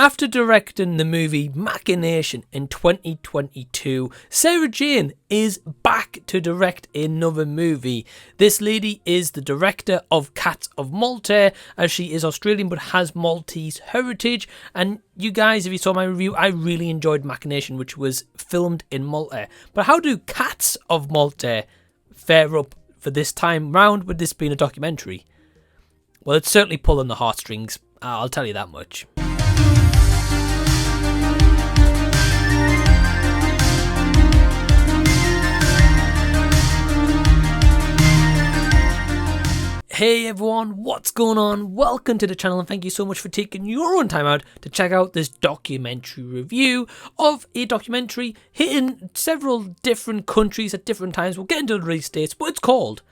After directing the movie Machination in 2022, Sarah Jane is back to direct another movie. This lady is the director of Cats of Malta, as she is Australian but has Maltese heritage. And you guys, if you saw my review, I really enjoyed Machination, which was filmed in Malta. But how do Cats of Malta fare up for this time round with this being a documentary? Well, it's certainly pulling the heartstrings, I'll tell you that much. Hey everyone, what's going on? Welcome to the channel and thank you so much for taking your own time out to check out this documentary review of a documentary hitting several different countries at different times. We'll get into the release dates, but it's called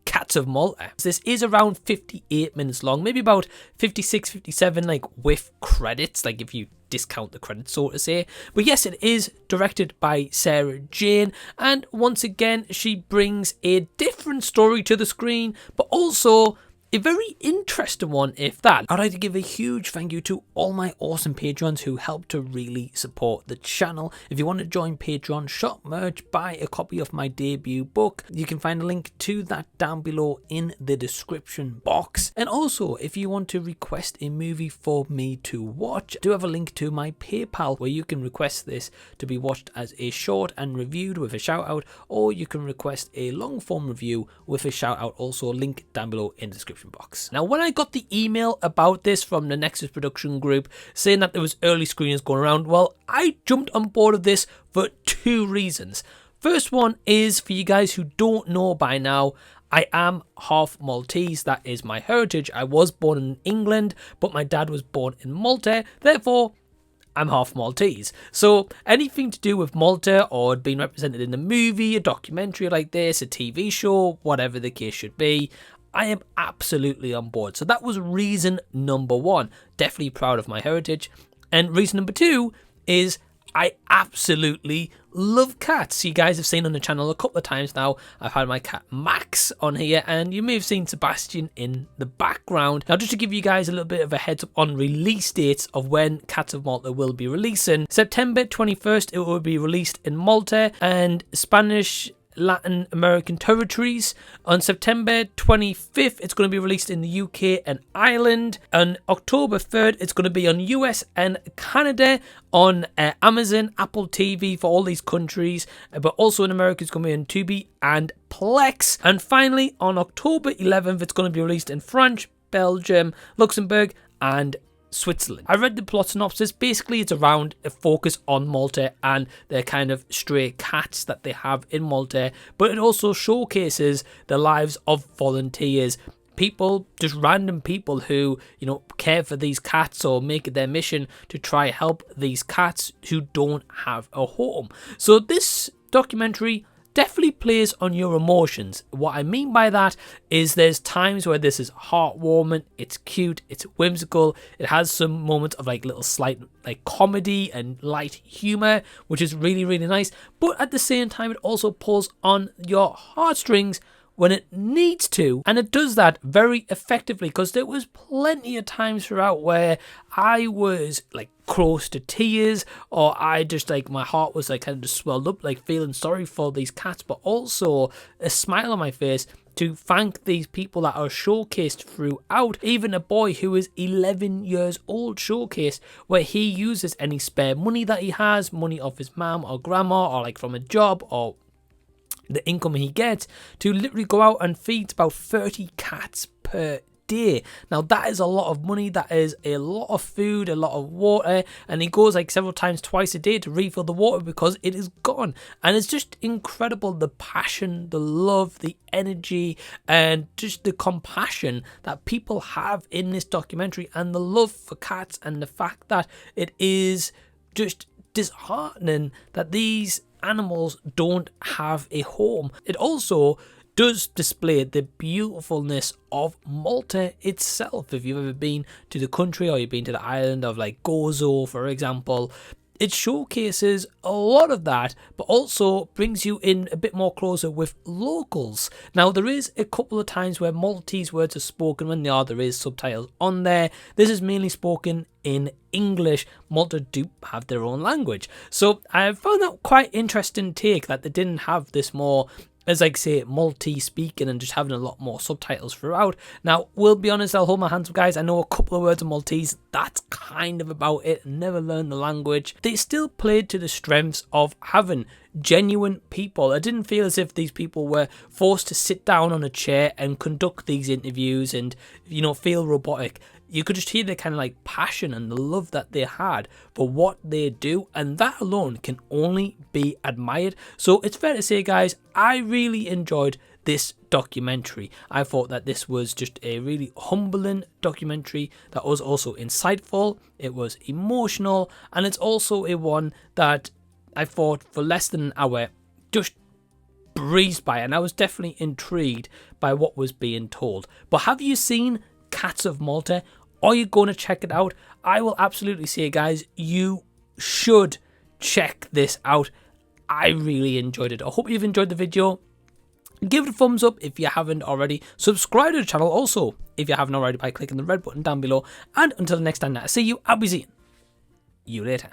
Cats of Malta. This is around 58 minutes long, maybe about 56, 57, like with credits, like if you discount the credits, so to say. But yes, it is directed by Sarah Jane, and once again, she brings a different story to the screen, but also a very interesting one, if that. I'd like to give a huge thank you to all my awesome patrons who help to really support the channel. If you want to join Patreon, shop merch, buy a copy of my debut book, you can find a link to that down below in the description box. And also, if you want to request a movie for me to watch, I do have a link to my PayPal where you can request this to be watched as a short and reviewed with a shout out, or you can request a long form review with a shout out, also link down below in the description box. Now, when I got the email about this from the Nexus Production Group saying that there was early screenings going around, well, I jumped on board of this for two reasons. First one is, for you guys who don't know by now, I am half Maltese. That is my heritage. I was born in England, but my dad was born in Malta. Therefore, I'm half Maltese. So anything to do with Malta or being represented in a movie, a documentary like this, a TV show, whatever the case should be, I am absolutely on board. So that was reason number one. Definitely proud of my heritage. And reason number two is I absolutely love cats. You guys have seen on the channel a couple of times now. I've had my cat Max on here, and you may have seen Sebastian in the background. Now, just to give you guys a little bit of a heads up on release dates of when Cats of Malta will be releasing. September 21st, it will be released in Malta and Spanish Latin American territories. On September 25th, it's going to be released in the UK and Ireland. On October 3rd, it's going to be on US and Canada, on Amazon, Apple TV for all these countries, but also in America, it's going to be on Tubi and Plex. And finally, on October 11th, it's going to be released in France, Belgium, Luxembourg, and Switzerland. I read the plot synopsis. Basically, it's around a focus on Malta and their kind of stray cats that they have in Malta, but it also showcases the lives of volunteers, people, just random people who, you know, care for these cats or make it their mission to try help these cats who don't have a home. So this documentary definitely plays on your emotions. What I mean by that is there's times where this is heartwarming, it's cute, it's whimsical, it has some moments of like little slight like comedy and light humor, which is really, really nice. But at the same time, it also pulls on your heartstrings when it needs to, and it does that very effectively, because there was plenty of times throughout where I was like close to tears, or I just like my heart was like kind of just swelled up, like feeling sorry for these cats, but also a smile on my face to thank these people that are showcased throughout. Even a boy who is 11 years old showcased, where he uses any spare money that he has, money off his mum or grandma, or like from a job, or the income he gets, to literally go out and feed about 30 cats per day. Now that is a lot of money, that is a lot of food, a lot of water, and he goes like several times twice a day to refill the water because it is gone. And it's just incredible, the passion, the love, the energy, and just the compassion that people have in this documentary, and the love for cats, and the fact that it is just disheartening that these animals don't have a home. It also does display the beautifulness of Malta itself. If you've ever been to the country, or you've been to the island of like Gozo, for example, it showcases a lot of that, but also brings you in a bit more closer with locals. Now, there is a couple of times where Maltese words are spoken. When there is subtitles on there. This is mainly spoken in English. Malta do have their own language. So I found that quite interesting take, that they didn't have this more, as like say, Maltese speaking and just having a lot more subtitles throughout. Now, we'll be honest, I'll hold my hands up, guys. I know a couple of words of Maltese. That's kind of about it. Never learned the language. They still played to the strengths of having genuine people. I didn't feel as if these people were forced to sit down on a chair and conduct these interviews and, you know, feel robotic. You could just hear the kind of like passion and the love that they had for what they do, and that alone can only be admired. So it's fair to say, guys, I really enjoyed this documentary. I thought that this was just a really humbling documentary that was also insightful, it was emotional, and it's also a one that I thought for less than an hour just breezed by, and I was definitely intrigued by what was being told. But have you seen Cats of Malta? Are you going to check it out? I will absolutely say, guys, you should check this out. I really enjoyed it. I hope you've enjoyed the video. Give it a thumbs up if you haven't already. Subscribe to the channel also if you haven't already by clicking the red button down below. And until the next time that I see you, I'll be seeing you later.